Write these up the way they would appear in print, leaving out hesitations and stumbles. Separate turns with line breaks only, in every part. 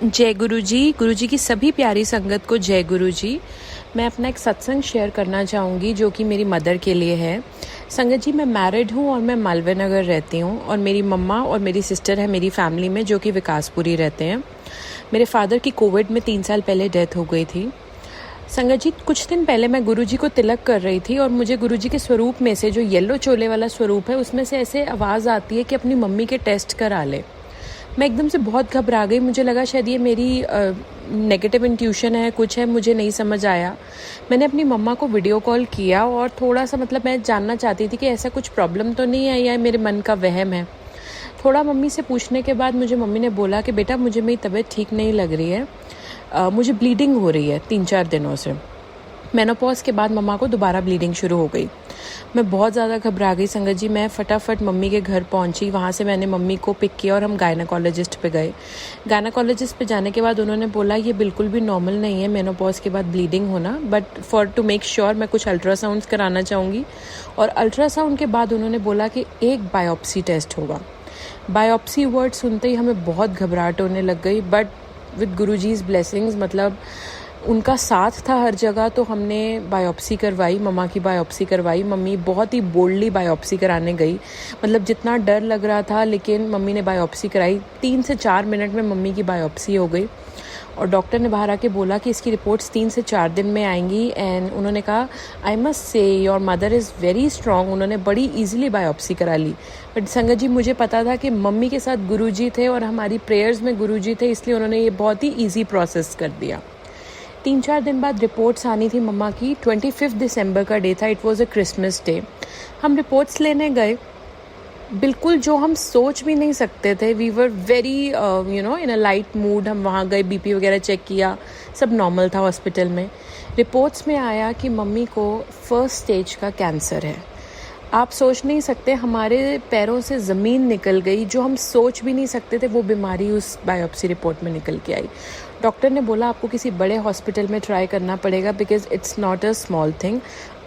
जय गुरु जी की सभी प्यारी संगत को जय गुरु जी। मैं अपना एक सत्संग शेयर करना चाहूँगी जो कि मेरी मदर के लिए है। संगत जी, मैं मैरिड हूँ और मैं मालवीय नगर रहती हूँ और मेरी मम्मा और मेरी सिस्टर है मेरी फैमिली में जो कि विकासपुरी रहते हैं। मेरे फादर की कोविड में 3 साल पहले डेथ हो गई थी। संगत जी, कुछ दिन पहले मैं गुरुजी को तिलक कर रही थी और मुझे गुरुजी के स्वरूप में से जो येलो चोले वाला स्वरूप है उसमें से ऐसे आवाज़ आती है कि अपनी मम्मी के टेस्ट करा ले। मैं एकदम से बहुत घबरा गई। मुझे लगा शायद ये मेरी नेगेटिव इंट्यूशन है, कुछ है, मुझे नहीं समझ आया। मैंने अपनी मम्मा को वीडियो कॉल किया और थोड़ा सा मैं जानना चाहती थी कि ऐसा कुछ प्रॉब्लम तो नहीं है या मेरे मन का वहम है। थोड़ा मम्मी से पूछने के बाद मुझे मम्मी ने बोला कि बेटा मुझे मेरी तबीयत ठीक नहीं लग रही है, मुझे ब्लीडिंग हो रही है 3-4 दिनों से। मेनोपॉज के बाद मम्मा को दोबारा ब्लीडिंग शुरू हो गई। मैं बहुत ज़्यादा घबरा गई संगत जी। मैं फटाफट मम्मी के घर पहुंची। वहाँ से मैंने मम्मी को पिक किया और हम गायनाकोलॉजिस्ट पे गए। गायनाकोलॉजिस्ट पे जाने के बाद उन्होंने बोला ये बिल्कुल भी नॉर्मल नहीं है मेनोपॉज के बाद ब्लीडिंग होना, but for to make sure मैं कुछ अल्ट्रासाउंड्स कराना चाहूँगी। और अल्ट्रासाउंड के बाद उन्होंने बोला कि एक बायोप्सी टेस्ट होगा। बायोप्सी वर्ड सुनते ही हमें बहुत घबराहट होने लग गई, बट विद गुरुजीज़ ब्लेसिंग्स, उनका साथ था हर जगह, तो हमने बायोप्सी करवाई, मम्मा की बायोप्सी करवाई। मम्मी बहुत ही बोल्डली बायोप्सी कराने गई। जितना डर लग रहा था, लेकिन मम्मी ने बायोप्सी कराई। 3 से 4 मिनट में मम्मी की बायोप्सी हो गई और डॉक्टर ने बाहर आके बोला कि इसकी रिपोर्ट्स 3 से 4 दिन में आएंगी। एंड उन्होंने कहा I must say your mother is very strong. उन्होंने बड़ी ईजिली बायोप्सी करा ली। बट संगत जी, मुझे पता था कि मम्मी के साथ गुरुजी थे और हमारी प्रेयर्स में गुरुजी थे, इसलिए उन्होंने ये बहुत ही ईजी प्रोसेस कर दिया। 3-4 दिन बाद रिपोर्ट्स आनी थी मम्मा की। 25 दिसंबर का डे था। It was a Christmas day. हम रिपोर्ट्स लेने गए, बिल्कुल जो हम सोच भी नहीं सकते थे। We were very in a light mood. हम वहाँ गए, बीपी वगैरह चेक किया, सब नॉर्मल था हॉस्पिटल में। रिपोर्ट्स में आया कि मम्मी को 1st स्टेज का कैंसर है। आप सोच नहीं सकते, हमारे पैरों से ज़मीन निकल गई। जो हम सोच भी नहीं सकते थे वो बीमारी उस बायोप्सी रिपोर्ट में निकल के आई। डॉक्टर ने बोला आपको किसी बड़े हॉस्पिटल में ट्राई करना पड़ेगा because it's not a small thing.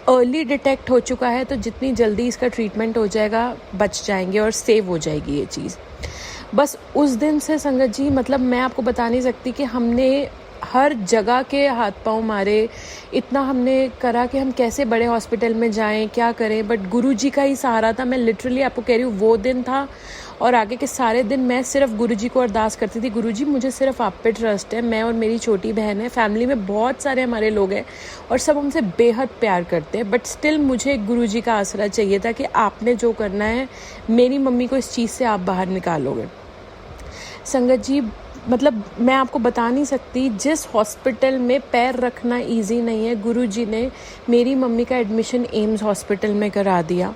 Early detect हो चुका है तो जितनी जल्दी इसका ट्रीटमेंट हो जाएगा बच जाएंगे और सेव हो जाएगी ये चीज़। बस उस दिन से संगत जी, मैं आपको बता नहीं सकती कि हमने हर जगह के हाथ पांव मारे। इतना हमने करा कि हम कैसे बड़े हॉस्पिटल में जाएं, क्या करें, बट गुरुजी का ही सहारा था। मैं लिटरली आपको कह रही हूँ, वो दिन था और आगे के सारे दिन मैं सिर्फ गुरुजी को अरदास करती थी, गुरुजी मुझे सिर्फ आप पे ट्रस्ट है। मैं और मेरी छोटी बहन है, फैमिली में बहुत सारे हमारे लोग हैं और सब हमसे बेहद प्यार करते हैं, बट स्टिल मुझे गुरुजी का आसरा चाहिए था कि आपने जो करना है मेरी मम्मी को इस चीज़ से आप बाहर निकालोगे। संगत जी, मैं आपको बता नहीं सकती, जिस हॉस्पिटल में पैर रखना इजी नहीं है, गुरुजी ने मेरी मम्मी का एडमिशन एम्स हॉस्पिटल में करा दिया।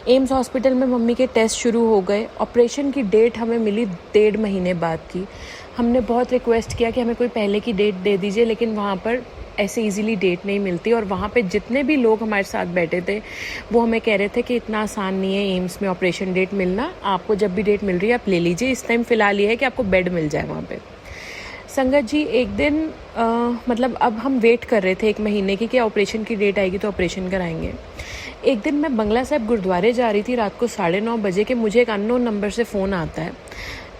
एम्स हॉस्पिटल में मम्मी के टेस्ट शुरू हो गए। ऑपरेशन की डेट हमें मिली 1.5 महीने बाद की। हमने बहुत रिक्वेस्ट किया कि हमें कोई पहले की डेट दे दीजिए, लेकिन वहाँ पर ऐसे इजीली डेट नहीं मिलती। और वहाँ पे जितने भी लोग हमारे साथ बैठे थे वो हमें कह रहे थे कि इतना आसान नहीं है एम्स में ऑपरेशन डेट मिलना, आपको जब भी डेट मिल रही है आप ले लीजिए। इस टाइम फ़िलहाल ये है कि आपको बेड मिल जाए वहाँ पे। संगत जी, एक दिन अब हम वेट कर रहे थे 1 महीने की कि ऑपरेशन की डेट आएगी तो ऑपरेशन कराएंगे। एक दिन मैं बंगला साहिब गुरुद्वारे जा रही थी रात को 9:30 बजे के, मुझे एक अननोन नंबर से फ़ोन आता है।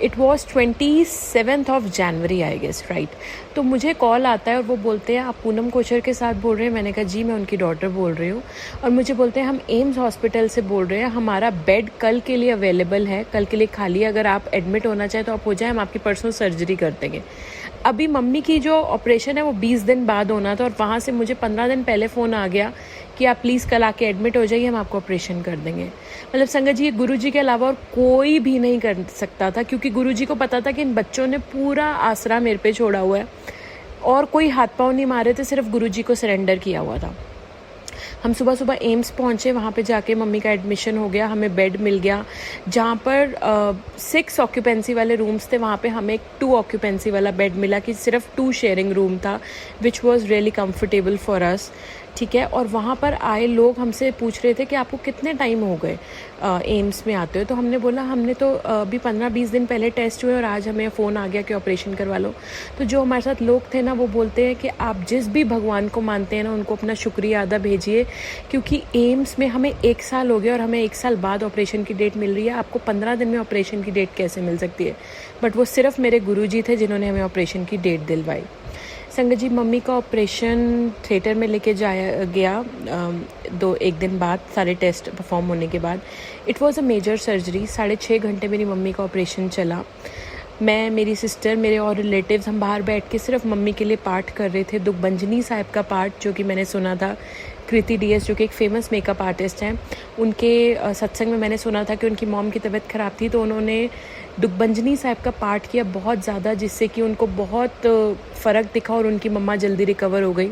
It was 27 of January I guess, right. तो मुझे कॉल आता है और वो बोलते हैं आप पूनम कोचर के साथ बोल रहे हैं। मैंने कहा जी मैं उनकी डॉटर बोल रही हूँ। और मुझे बोलते हैं हम एम्स हॉस्पिटल से बोल रहे हैं, हमारा बेड कल के लिए अवेलेबल है, कल के लिए खाली है, अगर आप एडमिट होना चाहें तो आप हो जाए, हम आपकी परसों सर्जरी कर देंगे। अभी मम्मी की जो ऑपरेशन है वो 20 दिन बाद होना था और वहाँ से मुझे 15 दिन पहले फ़ोन आ गया कि आप प्लीज़ कल आके एडमिट हो जाइए, हम आपको ऑपरेशन कर देंगे। संगत जी, गुरुजी के अलावा और कोई भी नहीं कर सकता था, क्योंकि गुरुजी को पता था कि इन बच्चों ने पूरा आसरा मेरे पे छोड़ा हुआ है और कोई हाथ पांव नहीं मारे थे, सिर्फ गुरुजी को सरेंडर किया हुआ था। हम सुबह सुबह एम्स पहुँचे, वहाँ पे जाके मम्मी का एडमिशन हो गया, हमें बेड मिल गया। जहाँ पर 6 ऑक्यूपेंसी वाले रूम्स थे वहाँ पे हमें एक 2 ऑक्यूपेंसी वाला बेड मिला कि सिर्फ 2 शेयरिंग रूम था, which was really comfortable for us. ठीक है। और वहाँ पर आए लोग हमसे पूछ रहे थे कि आपको कितने टाइम हो गए एम्स में आते हो। तो हमने बोला हमने तो अभी 15-20 दिन पहले टेस्ट हुए और आज हमें फ़ोन आ गया कि ऑपरेशन करवा लो। तो जो हमारे साथ लोग थे ना, वो बोलते हैं कि आप जिस भी भगवान को मानते हैं ना, उनको अपना शुक्रिया अदा भेजिए, क्योंकि एम्स में हमें 1 साल हो गया और हमें 1 साल बाद ऑपरेशन की डेट मिल रही है। आपको 15 दिन में ऑपरेशन की डेट कैसे मिल सकती है? बट वो सिर्फ मेरे गुरुजी थे जिन्होंने हमें ऑपरेशन की डेट दिलवाई। संगत जी, मम्मी का ऑपरेशन थिएटर में लेके जाया गया 1 दिन बाद, सारे टेस्ट परफॉर्म होने के बाद। It was a major surgery. 6.5 घंटे मेरी मम्मी का ऑपरेशन चला। मैं, मेरी सिस्टर, मेरे और रिलेटिव्स, हम बाहर बैठ के सिर्फ मम्मी के लिए पाठ कर रहे थे। दुखभंजनी साहिब का पाठ, जो कि मैंने सुना था। कृति DS, जो कि एक फ़ेमस मेकअप आर्टिस्ट हैं, उनके सत्संग में मैंने सुना था कि उनकी मॉम की तबीयत ख़राब थी, तो उन्होंने दुखभंजनी साहिब का पाठ किया बहुत ज़्यादा, जिससे कि उनको बहुत फ़र्क दिखा और उनकी मम्मा जल्दी रिकवर हो गई।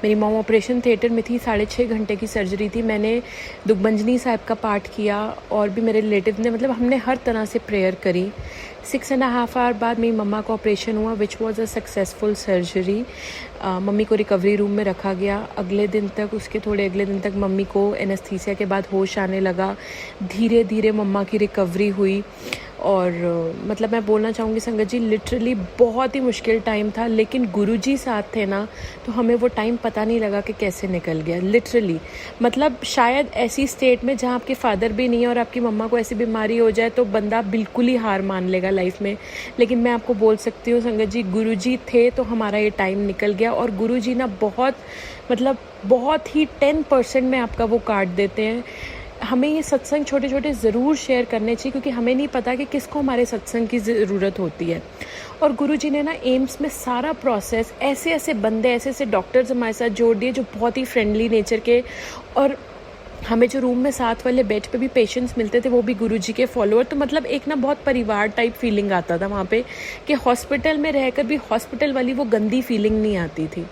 मेरी मॉम ऑपरेशन थिएटर में थी, 6.5 घंटे की सर्जरी थी। मैंने दुखभंजनी साहिब का पाठ किया और भी मेरे रिलेटिव ने, मतलब हमने हर तरह से प्रेयर करी। 6.5 आवर बाद मेरी मम्मा का ऑपरेशन हुआ, which was a successful surgery. Mummy को रिकवरी रूम में रखा गया। अगले दिन तक, उसके थोड़े अगले दिन तक मम्मी को एनेस्थीसिया के बाद होश आने लगा। धीरे धीरे मम्मा की रिकवरी हुई। और मतलब मैं बोलना चाहूँगी संगत जी, लिटरली बहुत ही मुश्किल टाइम था, लेकिन गुरुजी साथ थे ना, तो हमें वो टाइम पता नहीं लगा कि कैसे निकल गया। लिटरली मतलब शायद ऐसी स्टेट में जहाँ आपके फादर भी नहीं है और आपकी मम्मा को ऐसी बीमारी हो जाए तो बंदा बिल्कुल ही हार मान लेगा लाइफ में। लेकिन मैं आपको बोल सकती हूँ संगत जी, गुरुजी थे तो हमारा ये टाइम निकल गया। और गुरुजी ना बहुत, मतलब बहुत ही 10% में आपका वो काट देते हैं। हमें ये सत्संग छोटे छोटे ज़रूर शेयर करने चाहिए, क्योंकि हमें नहीं पता कि किसको हमारे सत्संग की ज़रूरत होती है। और गुरुजी ने ना एम्स में सारा प्रोसेस, ऐसे ऐसे बंदे, ऐसे ऐसे डॉक्टर्स हमारे साथ जोड़ दिए जो बहुत ही फ्रेंडली नेचर के, और हमें जो रूम में साथ वाले बेड पे भी पेशेंट्स मिलते थे वो भी गुरुजी के फॉलोअर। तो मतलब एक ना बहुत परिवार टाइप फीलिंग आता था वहाँ पे, कि हॉस्पिटल में रहकर भी हॉस्पिटल वाली वो गंदी फीलिंग नहीं आती थी।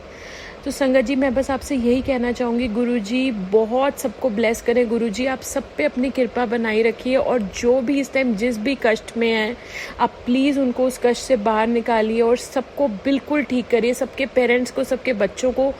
तो संगत जी, मैं बस आपसे यही कहना चाहूँगी, गुरुजी बहुत सबको ब्लेस करें। गुरुजी आप सब पे अपनी कृपा बनाई रखिए, और जो भी इस टाइम जिस भी कष्ट में है, आप प्लीज़ उनको उस कष्ट से बाहर निकालिए और सबको बिल्कुल ठीक करिए। सबके पेरेंट्स को, सबके बच्चों को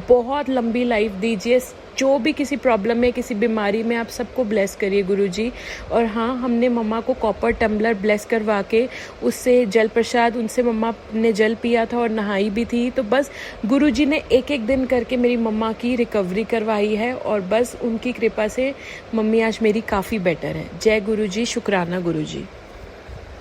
बहुत लंबी लाइफ दीजिए। जो भी किसी प्रॉब्लम में, किसी बीमारी में, आप सबको ब्लेस करिए गुरुजी। और हाँ, हमने मम्मा को कॉपर टम्बलर ब्लेस करवा के उससे जल प्रसाद, उनसे मम्मा ने जल पिया था और नहाई भी थी। तो बस गुरुजी ने एक एक दिन करके मेरी मम्मा की रिकवरी करवाई है, और बस उनकी कृपा से मम्मी आज मेरी काफ़ी बेटर है। जय गुरुजी, शुक्राना गुरुजी।